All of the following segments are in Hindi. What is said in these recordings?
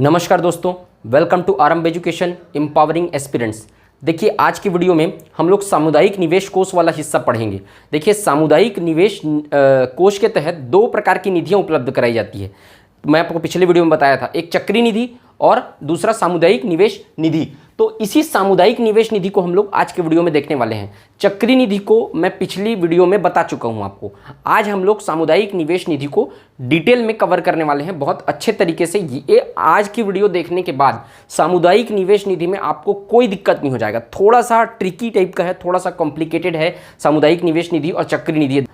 नमस्कार दोस्तों, वेलकम टू आरंभ एजुकेशन एम्पावरिंग एस्पिरेंट्स। देखिए, आज की वीडियो में हम लोग सामुदायिक निवेश कोष वाला हिस्सा पढ़ेंगे। देखिए, सामुदायिक निवेश कोष के तहत दो प्रकार की निधियां उपलब्ध कराई जाती है। मैं आपको पिछले वीडियो में बताया था, एक चक्री निधि और दूसरा सामुदायिक निवेश निधि। तो इसी सामुदायिक निवेश निधि को हम लोग आज के वीडियो में देखने वाले हैं। चक्री निधि को मैं पिछली वीडियो में बता चुका हूं आपको। आज हम लोग सामुदायिक निवेश निधि को डिटेल में कवर करने वाले हैं बहुत अच्छे तरीके से। ये आज की वीडियो देखने के बाद सामुदायिक निवेश निधि में आपको कोई दिक्कत नहीं हो जाएगा। थोड़ा सा ट्रिकी टाइप का है, थोड़ा सा कॉम्प्लिकेटेड है सामुदायिक निवेश निधि और चक्री निधि।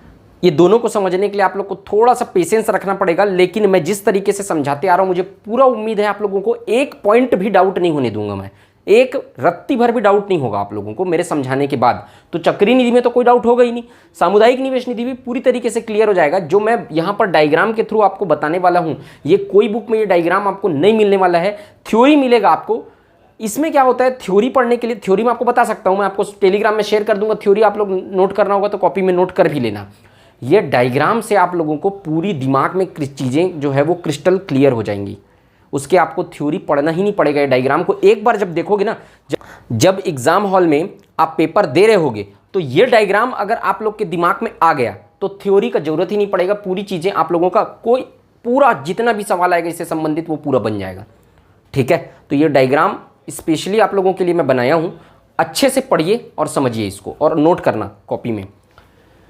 ये दोनों को समझने के लिए आप लोग को थोड़ा सा पेशेंस रखना पड़ेगा, लेकिन मैं जिस तरीके से समझाते आ रहा हूं, मुझे पूरा उम्मीद है आप लोगों को एक पॉइंट भी डाउट नहीं होने दूंगा। मैं एक रत्ती भर भी डाउट नहीं होगा आप लोगों को मेरे समझाने के बाद। तो चक्री निधि में तो कोई डाउट होगा ही नहीं, सामुदायिक निवेश निधि भी पूरी तरीके से क्लियर हो जाएगा। जो मैं यहाँ पर डायग्राम के थ्रू आपको बताने वाला हूँ, ये कोई बुक में ये डायग्राम आपको नहीं मिलने वाला है, थ्योरी मिलेगा आपको। इसमें क्या होता है, थ्योरी पढ़ने के लिए, थ्योरी में आपको बता सकता हूँ, मैं आपको टेलीग्राम में शेयर कर दूंगा थ्योरी। आप लोग नोट करना होगा तो कॉपी में नोट कर भी लेना। ये डायग्राम से आप लोगों को पूरी दिमाग में चीज़ें जो है वो क्रिस्टल क्लियर हो जाएंगी। उसके आपको थ्योरी पढ़ना ही नहीं पड़ेगा। ये डायग्राम को एक बार जब देखोगे ना, जब एग्जाम हॉल में आप पेपर दे रहे होगे, तो ये डायग्राम अगर आप लोग के दिमाग में आ गया तो थ्योरी का जरूरत ही नहीं पड़ेगा। पूरी चीज़ें आप लोगों का कोई पूरा जितना भी सवाल आएगा इससे संबंधित वो पूरा बन जाएगा। ठीक है, तो ये डायग्राम स्पेशली आप लोगों के लिए मैं बनाया हूँ। अच्छे से पढ़िए और समझिए इसको और नोट करना कॉपी में।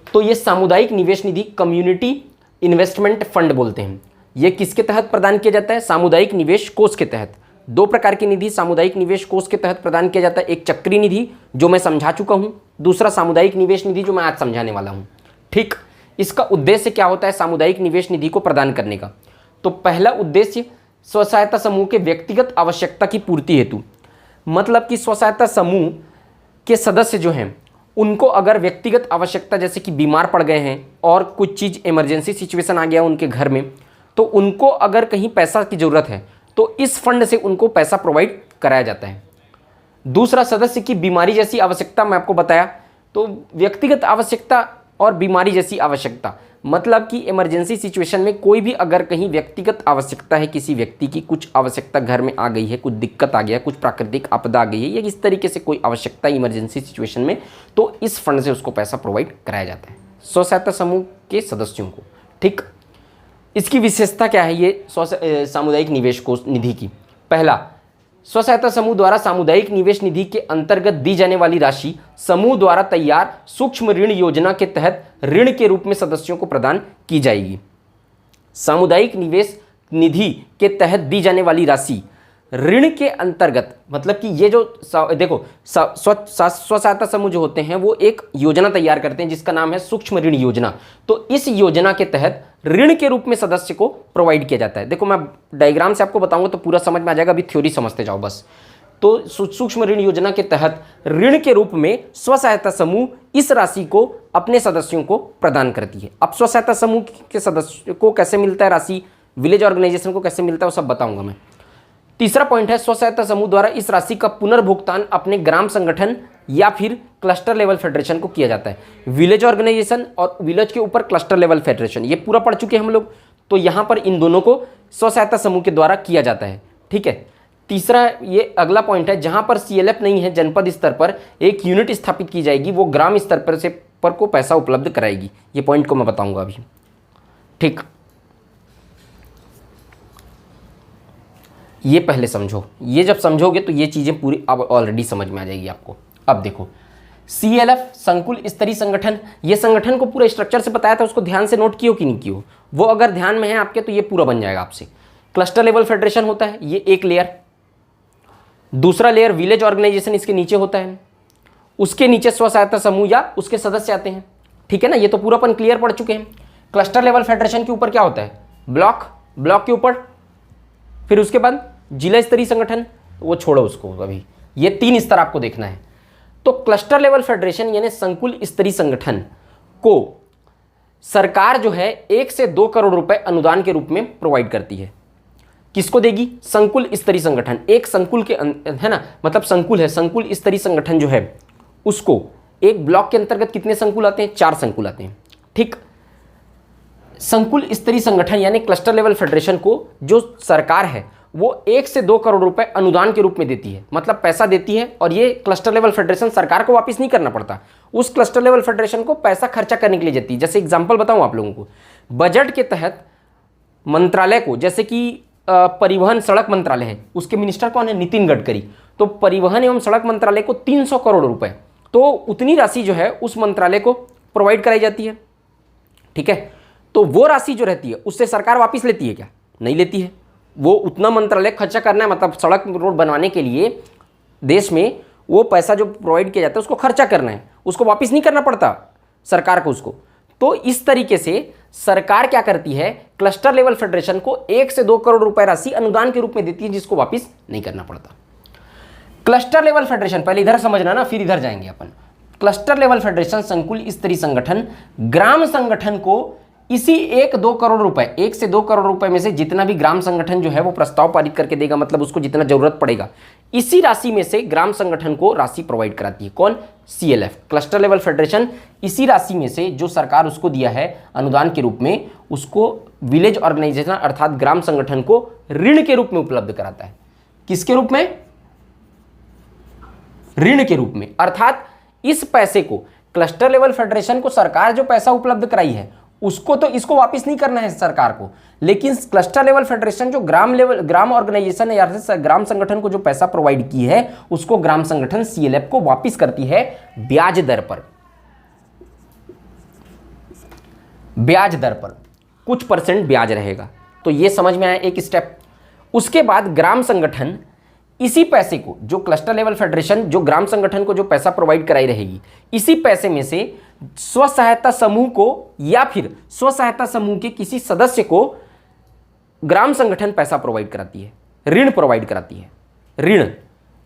तो ये सामुदायिक निवेश निधि कम्युनिटी इन्वेस्टमेंट फंड बोलते हैं। ये किसके तहत प्रदान किया जाता है? सामुदायिक निवेश कोष के तहत। दो प्रकार की निधि सामुदायिक निवेश कोष के तहत प्रदान किया जाता है। एक चक्री निधि जो मैं समझा चुका हूं, दूसरा सामुदायिक निवेश निधि जो मैं आज समझाने वाला हूं। ठीक, इसका उद्देश्य क्या होता है सामुदायिक निवेश निधि को प्रदान करने का? तो पहला उद्देश्य स्व सहायता समूह के व्यक्तिगत आवश्यकता की पूर्ति हेतु, मतलब कि स्व सहायता समूह के सदस्य जो हैं उनको अगर व्यक्तिगत आवश्यकता, जैसे कि बीमार पड़ गए हैं और कुछ चीज़ इमरजेंसी सिचुएशन आ गया उनके घर में, तो उनको अगर कहीं पैसा की ज़रूरत है तो इस फंड से उनको पैसा प्रोवाइड कराया जाता है। दूसरा, सदस्य की बीमारी जैसी आवश्यकता मैं आपको बताया। तो व्यक्तिगत आवश्यकता और बीमारी जैसी आवश्यकता, मतलब कि इमरजेंसी सिचुएशन में कोई भी अगर कहीं व्यक्तिगत आवश्यकता है, किसी व्यक्ति की कुछ आवश्यकता घर में आ गई है, कुछ दिक्कत आ गया, कुछ प्राकृतिक आपदा आ गई है, या इस तरीके से कोई आवश्यकता इमरजेंसी सिचुएशन में, तो इस फंड से उसको पैसा प्रोवाइड कराया जाता है स्व सहायता समूह के सदस्यों को। ठीक, इसकी विशेषता क्या है ये सामुदायिक निवेश कोष निधि की? पहला, स्व सहायता समूह द्वारा सामुदायिक निवेश निधि के अंतर्गत दी जाने वाली राशि समूह द्वारा तैयार सूक्ष्म ऋण योजना के तहत ऋण के रूप में सदस्यों को प्रदान की जाएगी। सामुदायिक निवेश निधि के तहत दी जाने वाली राशि ऋण के अंतर्गत, मतलब कि ये जो देखो स्व सहायता समूह जो होते हैं वो एक योजना तैयार करते हैं जिसका नाम है सूक्ष्म ऋण योजना। तो इस योजना के तहत ऋण के रूप में सदस्य को प्रोवाइड किया जाता है। देखो, मैं डायग्राम से आपको बताऊंगा तो पूरा समझ में आ जाएगा, अभी थ्योरी समझते जाओ बस। तो सूक्ष्म ऋण योजना के तहत ऋण के रूप में स्व सहायता समूह इस राशि को अपने सदस्यों को प्रदान करती है। अब स्व सहायता समूह के सदस्यों को कैसे मिलता है राशि, विलेज ऑर्गेनाइजेशन को कैसे मिलता है, वो सब बताऊंगा मैं। तीसरा पॉइंट है, स्व सहायता समूह द्वारा इस राशि का पुनर्भुगतान अपने ग्राम संगठन या फिर क्लस्टर लेवल फेडरेशन को किया जाता है। विलेज ऑर्गेनाइजेशन और विलेज के ऊपर क्लस्टर लेवल फेडरेशन, ये पूरा पढ़ चुके हैं हम लोग। तो यहाँ पर इन दोनों को स्व सहायता समूह के द्वारा किया जाता है। ठीक है, तीसरा ये अगला पॉइंट है, जहाँ पर CLF नहीं है, जनपद स्तर पर एक यूनिट स्थापित की जाएगी, वो ग्राम स्तर पर को पैसा उपलब्ध कराएगी। ये पॉइंट को मैं बताऊंगा अभी। ठीक, ये पहले समझो। ये जब समझोगे तो ये चीज़ें पूरी अब ऑलरेडी समझ में आ जाएगी आपको। अब देखो, CLF संकुल स्तरीय संगठन, ये संगठन को पूरा स्ट्रक्चर से बताया था, उसको ध्यान से नोट कियो कि नहीं कियो? वो अगर ध्यान में है आपके तो ये पूरा बन जाएगा आपसे। क्लस्टर लेवल फेडरेशन होता है, ये एक लेयर। दूसरा लेयर विलेज ऑर्गेनाइजेशन इसके नीचे होता है। उसके नीचे स्व सहायता समूह या उसके सदस्य आते हैं। ठीक है ना, ये तो पूरा अपन क्लियर पढ़ चुके हैं। क्लस्टर लेवल फेडरेशन के ऊपर क्या होता है? ब्लॉक, ब्लॉक के ऊपर फिर उसके बाद जिला स्तरीय संगठन, वो छोड़ो उसको अभी। ये 3 स्तर आपको देखना है। तो क्लस्टर लेवल फेडरेशन यानी संकुल स्तरीय संगठन को सरकार जो है 1 से 2 करोड़ रुपए अनुदान के रूप में प्रोवाइड करती है। किसको देगी? संकुल स्तरीय संगठन। एक संकुल के है ना, मतलब संकुल है, संकुल स्तरीय संगठन जो है उसको, एक ब्लॉक के अंतर्गत कितने संकुल आते हैं? 4 संकुल आते हैं। ठीक, संकुल स्तरीय संगठन यानी क्लस्टर लेवल फेडरेशन को जो सरकार है वो 1 से 2 करोड़ रुपए अनुदान के रूप में देती है, मतलब पैसा देती है, और ये क्लस्टर लेवल फेडरेशन सरकार को वापस नहीं करना पड़ता, उस क्लस्टर लेवल फेडरेशन को पैसा खर्चा करने के लिए देती है। जैसे एग्जांपल बताऊं आप लोगों को, बजट के तहत मंत्रालय को, जैसे कि परिवहन सड़क मंत्रालय है, उसके मिनिस्टर कौन है? नितिन गडकरी। तो परिवहन एवं सड़क मंत्रालय को 300 करोड़ रुपए, तो उतनी राशि जो है उस मंत्रालय को प्रोवाइड कराई जाती है। ठीक है, तो वो राशि जो रहती है उससे सरकार वापस लेती है क्या? नहीं लेती है। वो उतना मंत्रालय खर्चा करना है, मतलब सड़क रोड बनवाने के लिए देश में वो पैसा जो प्रोवाइड किया जाता है उसको खर्चा करना है, उसको वापस नहीं करना पड़ता सरकार को उसको। तो इस तरीके से सरकार क्या करती है, क्लस्टर लेवल फेडरेशन को 1 से 2 करोड़ रुपए राशि अनुदान के रूप में देती है, जिसको वापस नहीं करना पड़ता। क्लस्टर लेवल फेडरेशन, पहले इधर समझना ना, फिर इधर जाएंगे अपन। क्लस्टर लेवल फेडरेशन संकुल स्तरीय संगठन ग्राम संगठन को इसी 1-2 करोड़ रुपए, 1 से 2 करोड़ रुपए में से जितना भी ग्राम संगठन जो है वो प्रस्ताव पारित करके देगा, मतलब उसको जितना जरूरत पड़ेगा, इसी राशि में से ग्राम संगठन को राशि प्रोवाइड कराती है। कौन? CLF, cluster level federation. इसी राशि में से जो सरकार उसको दिया है अनुदान के रूप में, उसको विलेज ऑर्गेनाइजेशन अर्थात ग्राम संगठन को ऋण के रूप में उपलब्ध कराता है। किसके रूप में? ऋण के रूप में। अर्थात इस पैसे को, क्लस्टर लेवल फेडरेशन को सरकार जो पैसा उपलब्ध कराई है उसको तो इसको वापस नहीं करना है सरकार को, लेकिन क्लस्टर लेवल फेडरेशन जो ग्राम ऑर्गेनाइजेशन है या ग्राम संगठन को जो पैसा प्रोवाइड की है उसको ग्राम संगठन CLF को वापस करती है ब्याज दर पर। ब्याज दर पर कुछ % ब्याज रहेगा। तो ये समझ में आया एक स्टेप। उसके बाद ग्राम संगठन इसी पैसे को, जो क्लस्टर लेवल फेडरेशन जो ग्राम संगठन को जो पैसा प्रोवाइड कराई रहेगी, इसी पैसे में से स्व सहायता समूह को या फिर स्व सहायता समूह के किसी सदस्य को ग्राम संगठन पैसा प्रोवाइड कराती है, ऋण प्रोवाइड कराती है। ऋण,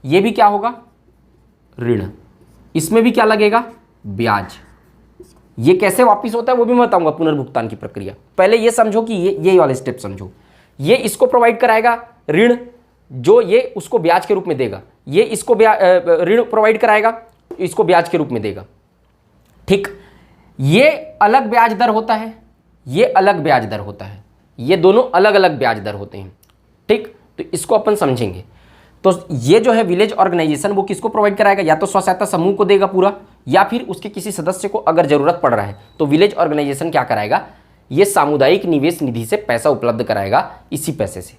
ये भी क्या होगा? ऋण। इसमें भी क्या लगेगा? ब्याज। ये कैसे वापिस होता है वो भी मैं बताऊंगा, पुनर्भुगतान की प्रक्रिया। पहले ये समझो कि ये वाले स्टेप समझो। ये इसको प्रोवाइड कराएगा ऋण, जो ये उसको ब्याज के रूप में देगा। ये इसको ऋण प्रोवाइड कराएगा, इसको ब्याज के रूप में देगा। ठीक, ये अलग ब्याज दर होता है, ये अलग ब्याज दर होता है, ये दोनों अलग अलग ब्याज दर होते हैं। ठीक, तो इसको अपन समझेंगे। तो ये जो है विलेज ऑर्गेनाइजेशन वो किसको प्रोवाइड कराएगा? या तो स्व सहायता समूह को देगा पूरा, या फिर उसके किसी सदस्य को अगर जरूरत पड़ रहा है तो विलेज ऑर्गेनाइजेशन क्या कराएगा? ये सामुदायिक निवेश निधि से पैसा उपलब्ध कराएगा, इसी पैसे से।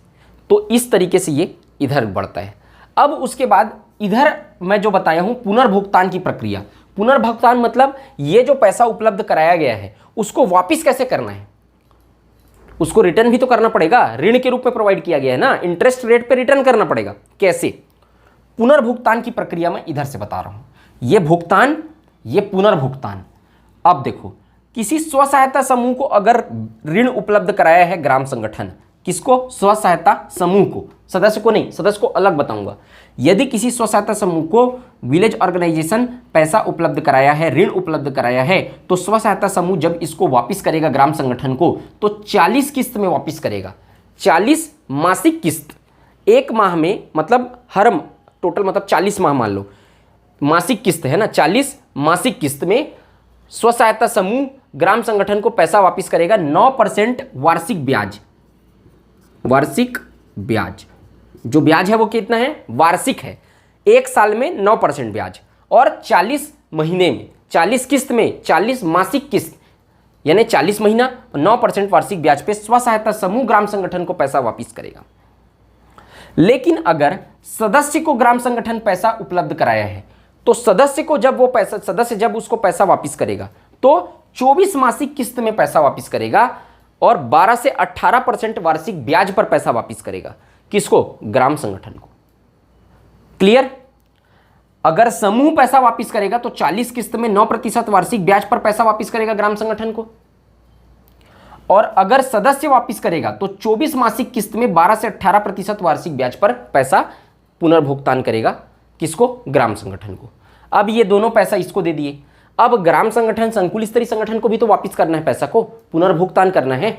तो इस तरीके से ये इधर बढ़ता है। अब उसके बाद इधर मैं जो बताया हूं पुनर्भुगतान की प्रक्रिया। पुनर्भुगतान मतलब ये जो पैसा उपलब्ध कराया गया है उसको वापस कैसे करना है, उसको रिटर्न भी तो करना पड़ेगा। ऋण के रूप में प्रोवाइड किया गया है ना, इंटरेस्ट रेट पे रिटर्न करना पड़ेगा। कैसे? पुनर्भुगतान की प्रक्रिया मैं इधर से बता रहा हूं। ये भुगतान, ये पुनर्भुगतान। अब देखो, किसी स्व सहायता समूह को अगर ऋण उपलब्ध कराया है ग्राम संगठन, किसको? स्व सहायता समूह को, सदस्य को नहीं, सदस्य को अलग बताऊंगा। यदि किसी स्व सहायता समूह को विलेज ऑर्गेनाइजेशन पैसा उपलब्ध कराया है, ऋण उपलब्ध कराया है, तो स्व सहायता समूह जब इसको वापस करेगा ग्राम संगठन को तो 40 किस्त में वापस करेगा। 40 मासिक किस्त, एक माह में, मतलब हर टोटल मतलब 40 माह मान लो, मासिक किस्त है ना, 40 मासिक किस्त में स्व सहायता समूह ग्राम संगठन को पैसा वापस करेगा। 9% वार्षिक ब्याज, वार्षिक ब्याज, जो ब्याज है वो कितना है? वार्षिक है। एक साल में 9% ब्याज, और 40 महीने में, 40 किस्त में, 40 मासिक किस्त यानी 40 महीना, 9% वार्षिक ब्याज पे स्व सहायता समूह ग्राम संगठन को पैसा वापस करेगा। लेकिन अगर सदस्य को ग्राम संगठन पैसा उपलब्ध कराया है तो सदस्य को जब वो पैसा, सदस्य जब उसको पैसा वापस करेगा तो 24 मासिक किस्त में पैसा वापस करेगा और 12 से 18% वार्षिक ब्याज पर पैसा वापस करेगा। किसको? ग्राम संगठन को। क्लियर? अगर समूह पैसा वापस करेगा तो 40 किस्त में 9% वार्षिक ब्याज पर पैसा वापस करेगा ग्राम संगठन को, और अगर सदस्य वापस करेगा तो 24 मासिक किस्त में 12 से 18% वार्षिक ब्याज पर पैसा पुनर्भुगतान करेगा। किसको? ग्राम संगठन को। अब ये दोनों पैसा इसको दे दिए। अब ग्राम संगठन, संकुल स्तरीय संगठन को भी तो वापस करना है, पैसा को पुनर्भुगतान करना है।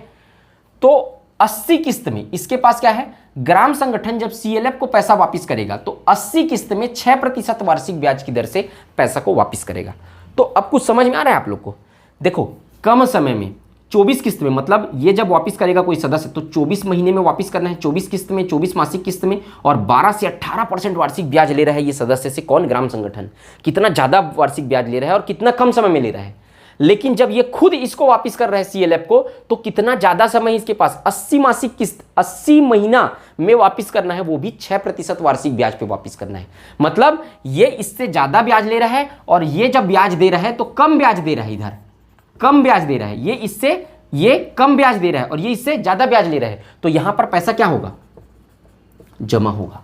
तो 80 किस्त में इसके पास क्या है? ग्राम संगठन जब CLF को पैसा वापस करेगा तो 80 किस्त में 6% वार्षिक ब्याज की दर से पैसा को वापस करेगा। तो अब कुछ समझ में आ रहा है आप लोग को? देखो, कम समय में 24 किस्त में, मतलब ये जब वापस करेगा कोई सदस्य तो 24 महीने में वापस करना है, 24 किस्त में, 24 मासिक किस्त में, और 12 से 18% वार्षिक ब्याज ले रहा है ये सदस्य से। कौन? ग्राम संगठन। कितना ज़्यादा वार्षिक ब्याज ले रहा है और कितना कम समय में ले रहा है। लेकिन जब ये खुद इसको वापस कर रहा है सीएलएफ को, तो कितना ज़्यादा समय इसके पास, 80 मासिक किस्त, 80 महीना में वापस करना है, वो भी 6% वार्षिक ब्याज पे वापस करना है। मतलब ये इससे ज़्यादा ब्याज ले रहा है और ये जब ब्याज दे रहा है तो कम ब्याज दे रहा है, इधर कम ब्याज दे रहा है, ये कम ब्याज दे रहा है और ये इससे ज़्यादा ब्याज ले रहा है। तो यहां पर पैसा क्या होगा? जमा होगा।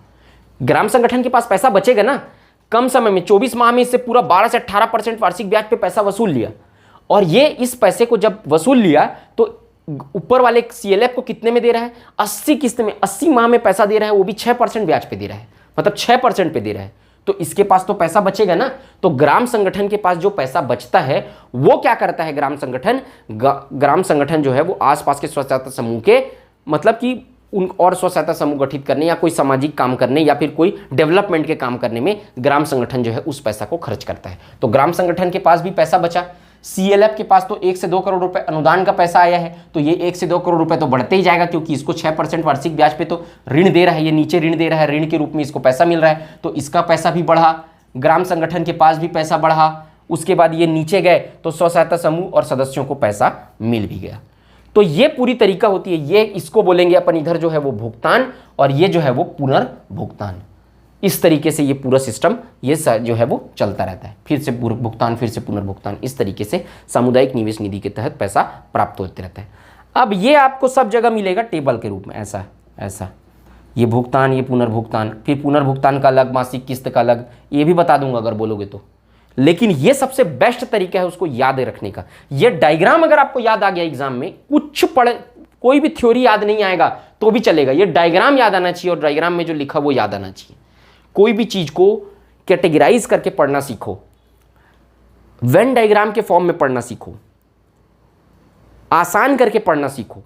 ग्राम संगठन के पास पैसा बचेगा ना, कम समय में 24 माह में इससे पूरा 12 से 18% वार्षिक ब्याज पे पैसा वसूल लिया, और ये इस पैसे को जब वसूल लिया तो ऊपर वाले सीएलएफ को कितने में दे रहा है? 80 किस्त में, 80 माह में पैसा दे रहा है, वो भी 6% ब्याज पे दे रहा है, मतलब 6% पे दे रहा है। तो इसके पास तो पैसा बचेगा ना। तो ग्राम संगठन के पास जो पैसा बचता है वो क्या करता है ग्राम संगठन जो है वो आसपास के स्व सहायता समूह के, मतलब कि उन और स्व सहायता समूह गठित करने या कोई सामाजिक काम करने या फिर कोई डेवलपमेंट के काम करने में ग्राम संगठन जो है उस पैसा को खर्च करता है। तो ग्राम संगठन के पास भी पैसा बचा। सीएलएफ के पास तो 1 से 2 करोड़ रुपए अनुदान का पैसा आया है, तो ये 1 से 2 करोड़ रुपए तो बढ़ते ही जाएगा, क्योंकि इसको 6% वार्षिक ब्याज पे तो ऋण दे रहा है, ये नीचे ऋण दे रहा है, ऋण के रूप में इसको पैसा मिल रहा है, तो इसका पैसा भी बढ़ा, ग्राम संगठन के पास भी पैसा बढ़ा। उसके बाद ये नीचे गए तो स्व सहायता समूह और सदस्यों को पैसा मिल भी गया। तो ये पूरी तरीका होती है, ये इसको बोलेंगे अपन इधर जो है वो भुगतान, और ये जो है वो पुनर्भुगतान। इस तरीके से ये पूरा सिस्टम ये जो है वो चलता रहता है, फिर से भुगतान, फिर से पुनर्भुगतान, इस तरीके से सामुदायिक निवेश निधि के तहत पैसा प्राप्त होते रहता है। अब ये आपको सब जगह मिलेगा टेबल के रूप में, ऐसा ऐसा, ये भुगतान, ये पुनर्भुगतान, फिर पुनर्भुगतान का अलग, मासिक किस्त का अलग, ये भी बता दूंगा अगर बोलोगे तो। लेकिन ये सबसे बेस्ट तरीका है उसको याद रखने का। ये डायग्राम अगर आपको याद आ गया एग्जाम में, कुछ पढ़े, कोई भी थ्योरी याद नहीं आएगा तो भी चलेगा, ये डायग्राम याद आना चाहिए और डायग्राम में जो लिखा वो याद आना चाहिए। कोई भी चीज को कैटेगराइज करके पढ़ना सीखो, वेन डायग्राम के फॉर्म में पढ़ना सीखो, आसान करके पढ़ना सीखो।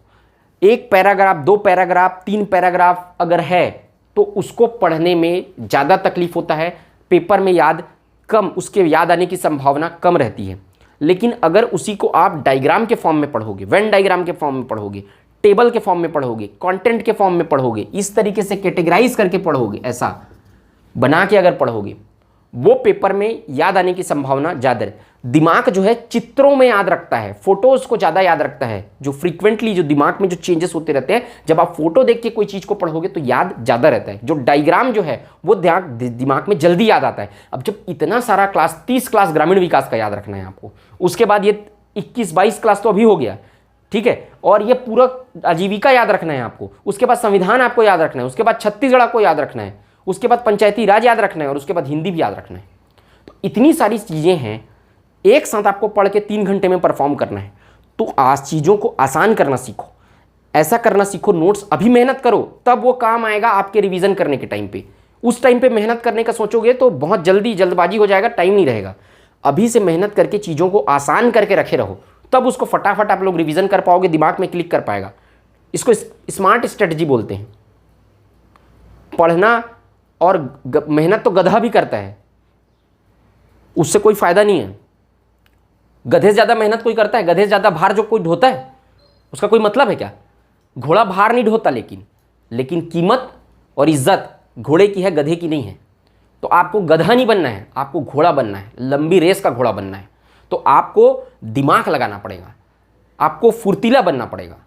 एक पैराग्राफ, 2 पैराग्राफ, 3 पैराग्राफ अगर है तो उसको पढ़ने में ज़्यादा तकलीफ होता है, पेपर में याद कम, उसके याद आने की संभावना कम रहती है। लेकिन अगर उसी को आप डायग्राम के फॉर्म में पढ़ोगे, वेन डायग्राम के फॉर्म में पढ़ोगे, टेबल के फॉर्म में पढ़ोगे, कंटेंट के फॉर्म में पढ़ोगे, इस तरीके से कैटेगराइज करके पढ़ोगे, ऐसा बना के अगर पढ़ोगे, वो पेपर में याद आने की संभावना ज़्यादा है। दिमाग जो है चित्रों में याद रखता है, फोटोज को ज़्यादा याद रखता है। जो फ्रीक्वेंटली जो दिमाग में जो चेंजेस होते रहते हैं, जब आप फोटो देख के कोई चीज़ को पढ़ोगे तो याद ज़्यादा रहता है। जो डायग्राम जो है वो दिमाग में जल्दी याद आता है। अब जब इतना सारा क्लास, 30 क्लास ग्रामीण विकास का याद रखना है आपको, उसके बाद ये 21-22 क्लास तो अभी हो गया, ठीक है, और ये पूरा आजीविका याद रखना है आपको, उसके बाद संविधान आपको याद रखना है, उसके बाद छत्तीसगढ़ आपको याद रखना है, उसके बाद पंचायती राज याद रखना है, और उसके बाद हिंदी भी याद रखना है। तो इतनी सारी चीज़ें हैं, एक साथ आपको पढ़ के 3 घंटे में परफॉर्म करना है। तो आज चीज़ों को आसान करना सीखो, ऐसा करना सीखो, नोट्स अभी मेहनत करो, तब वो काम आएगा आपके रिवीजन करने के टाइम पे। उस टाइम पे मेहनत करने का सोचोगे तो बहुत जल्दबाजी हो जाएगा, टाइम नहीं रहेगा। अभी से मेहनत करके चीज़ों को आसान करके रखे रहो, तब उसको फटाफट आप लोग रिवीजन कर पाओगे, दिमाग में क्लिक कर पाएगा। इसको स्मार्ट स्ट्रेटजी बोलते हैं। पढ़ना और मेहनत तो गधा भी करता है, उससे कोई फायदा नहीं है। गधे से ज़्यादा मेहनत कोई करता है, गधे से ज़्यादा भार जो कोई ढोता है, उसका कोई मतलब है क्या? घोड़ा भार नहीं ढोता, लेकिन कीमत और इज्जत घोड़े की है, गधे की नहीं है। तो आपको गधा नहीं बनना है, आपको घोड़ा बनना है, लंबी रेस का घोड़ा बनना है। तो आपको दिमाग लगाना पड़ेगा, आपको फुर्तीला बनना पड़ेगा।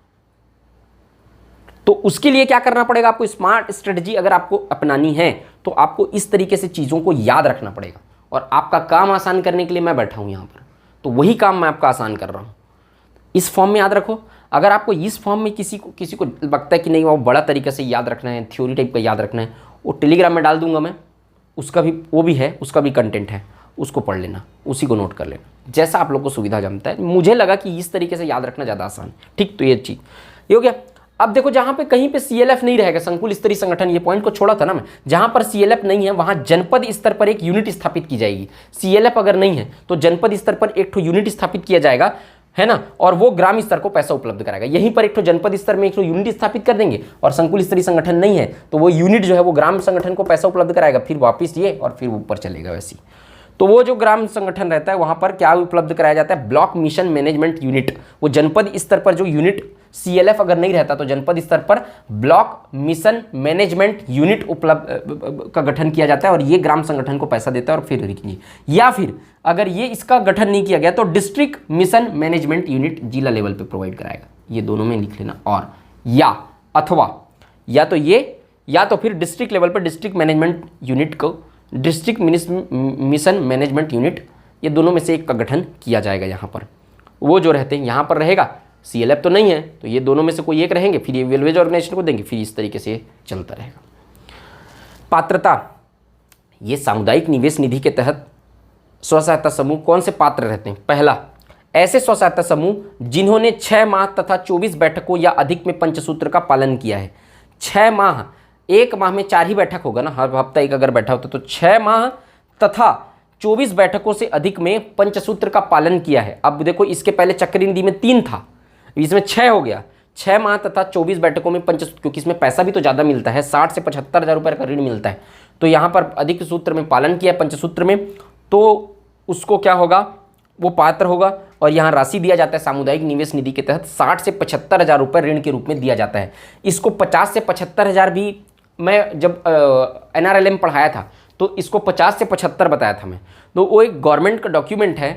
तो उसके लिए क्या करना पड़ेगा? आपको स्मार्ट स्ट्रेटजी अगर आपको अपनानी है तो आपको इस तरीके से चीज़ों को याद रखना पड़ेगा। और आपका काम आसान करने के लिए मैं बैठा हूँ यहाँ पर, तो वही काम मैं आपका आसान कर रहा हूँ। इस फॉर्म में याद रखो। अगर आपको इस फॉर्म में किसी को लगता है कि नहीं वो बड़ा तरीके से याद रखना है, थ्योरी टाइप का याद रखना है, वो टेलीग्राम में डाल दूंगा मैं, उसका भी वो भी है, उसका भी कंटेंट है, उसको पढ़ लेना, उसी को नोट कर लेना, जैसा आप लोग को सुविधा जमता है। मुझे लगा कि इस तरीके से याद रखना ज़्यादा आसान, ठीक। तो ये चीज़ ये हो गया। अब देखो, जहाँ पे कहीं पे सीएलएफ नहीं रहेगा, संकुल स्तरीय संगठन, ये पॉइंट को छोड़ा था ना मैं, जहाँ पर सीएलएफ नहीं है वहाँ जनपद स्तर पर एक यूनिट स्थापित की जाएगी। सीएलएफ अगर नहीं है तो जनपद स्तर पर एक ठो यूनिट स्थापित किया जाएगा, है ना, और वो ग्राम स्तर को पैसा उपलब्ध कराएगा। यहीं पर एक ठो जनपद स्तर में एक ठो यूनिट स्थापित कर देंगे, और संकुल स्तरीय संगठन नहीं है तो वो यूनिट जो है वो ग्राम संगठन को पैसा उपलब्ध कराएगा, फिर वापस ये, और फिर ऊपर चलेगा वैसे ही। तो वो जो ग्राम संगठन रहता है वहाँ पर क्या उपलब्ध कराया जाता है, ब्लॉक मिशन मैनेजमेंट यूनिट। वो जनपद स्तर पर जो यूनिट CLF अगर नहीं रहता तो जनपद स्तर पर ब्लॉक मिशन मैनेजमेंट यूनिट उपलब्ध का गठन किया जाता है और ये ग्राम संगठन को पैसा देता है और फिर लिखिए, या फिर अगर ये इसका गठन नहीं किया गया तो डिस्ट्रिक्ट मिशन मैनेजमेंट यूनिट जिला लेवल पे प्रोवाइड कराएगा। ये दोनों में लिख लेना, और या अथवा या तो ये या तो फिर डिस्ट्रिक्ट लेवल पर डिस्ट्रिक्ट मैनेजमेंट यूनिट को डिस्ट्रिक्ट मिशन मैनेजमेंट यूनिट, ये दोनों में से एक का गठन किया जाएगा। यहाँ पर वो जो रहते हैं यहाँ पर रहेगा, CLF तो नहीं है तो ये दोनों में से कोई एक रहेंगे, फिर ये वेलवेज ऑर्गेनाइजेशन को देंगे, फिर इस तरीके से चलता रहेगा। पात्रता, ये सामुदायिक निवेश निधि के तहत स्व सहायता समूह कौन से पात्र रहते हैं? पहला, ऐसे स्व सहायता समूह जिन्होंने 6 माह तथा 24 बैठकों या अधिक में पंचसूत्र का पालन किया है। 6 माह, एक माह में 4 ही बैठक होगा ना, हर हफ्ता एक अगर बैठा होता तो 6 माह तथा 24 बैठकों से अधिक में पंचसूत्र का पालन किया है। अब देखो इसके पहले चक्री निधि में 3 था, इसमें 6 हो गया। 6 माह तथा 24 बैठकों में पंचसूत्र, क्योंकि इसमें पैसा भी तो ज़्यादा मिलता है, 60 से 75 हज़ार रुपये का ऋण मिलता है, तो यहाँ पर अधिक सूत्र में पालन किया है पंचसूत्र में, तो उसको क्या होगा, वो पात्र होगा। और यहाँ राशि दिया जाता है सामुदायिक निवेश निधि के तहत 60 से 75 हज़ार रुपये ऋण के रूप में दिया जाता है। इसको 50 से 75 हज़ार भी, मैं जब NRLM पढ़ाया था तो इसको 50 से 75 बताया था मैं, तो वो एक गवर्नमेंट का डॉक्यूमेंट है,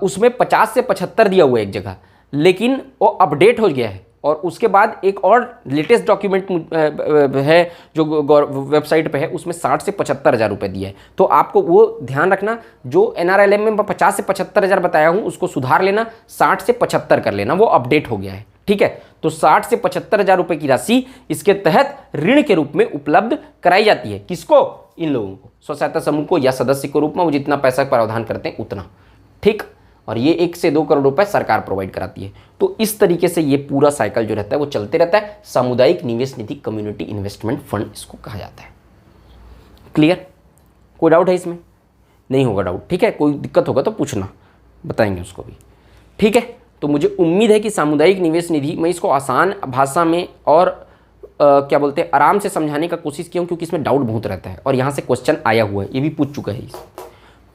उसमें 50 से 75 दिया हुआ है एक जगह, लेकिन वो अपडेट हो गया है और उसके बाद एक और लेटेस्ट डॉक्यूमेंट है जो वेबसाइट पे है, उसमें 60 से 75 हज़ार रुपये दिया है। तो आपको वो ध्यान रखना, जो NRLM में 50 से 75 हज़ार बताया हूँ उसको सुधार लेना, 60 से 75 कर लेना, वो अपडेट हो गया है, ठीक है। तो 60 से 75 हज़ार रुपये की राशि इसके तहत ऋण के रूप में उपलब्ध कराई जाती है। किसको? इन लोगों को, स्व सहायता समूह को या सदस्य के रूप में, वो जितना पैसा प्रावधान करते हैं उतना, ठीक। और ये 1 से 2 करोड़ रुपए सरकार प्रोवाइड कराती है। तो इस तरीके से ये पूरा साइकिल जो रहता है वो चलते रहता है। सामुदायिक निवेश निधि, कम्युनिटी इन्वेस्टमेंट फंड इसको कहा जाता है। क्लियर? कोई डाउट है इसमें? नहीं होगा डाउट, ठीक है। कोई दिक्कत होगा तो पूछना, बताएंगे उसको भी, ठीक है। तो मुझे उम्मीद है कि सामुदायिक निवेश निधि, मैं इसको आसान भाषा में और क्या बोलते हैं आराम से समझाने का कोशिश किया हूँ, क्योंकि इसमें डाउट बहुत रहता है और यहाँ से क्वेश्चन आया हुआ है, ये भी पूछ चुका है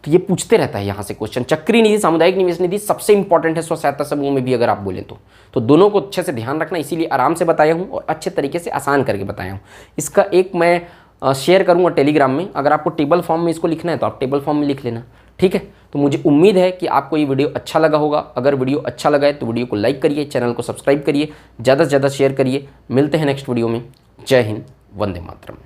तो ये पूछते रहता है यहाँ से क्वेश्चन। चक्री निधि, सामुदायिक निवेश निधि सबसे इंपॉर्टेंट है स्व सहायता समूह में भी अगर आप बोलें तो दोनों को अच्छे से ध्यान रखना, इसीलिए आराम से बताया हूँ और अच्छे तरीके से आसान करके बताया हूँ। इसका एक मैं शेयर करूँगा टेलीग्राम में, अगर आपको टेबल फॉर्म में इसको लिखना है तो आप टेबल फॉर्म में लिख लेना, ठीक है। तो मुझे उम्मीद है कि आपको ये वीडियो अच्छा लगा होगा। अगर वीडियो अच्छा लगा है तो वीडियो को लाइक करिए, चैनल को सब्सक्राइब करिए, ज़्यादा से ज़्यादा शेयर करिए। मिलते हैं नेक्स्ट वीडियो में। जय हिंद, वंदे मातरम।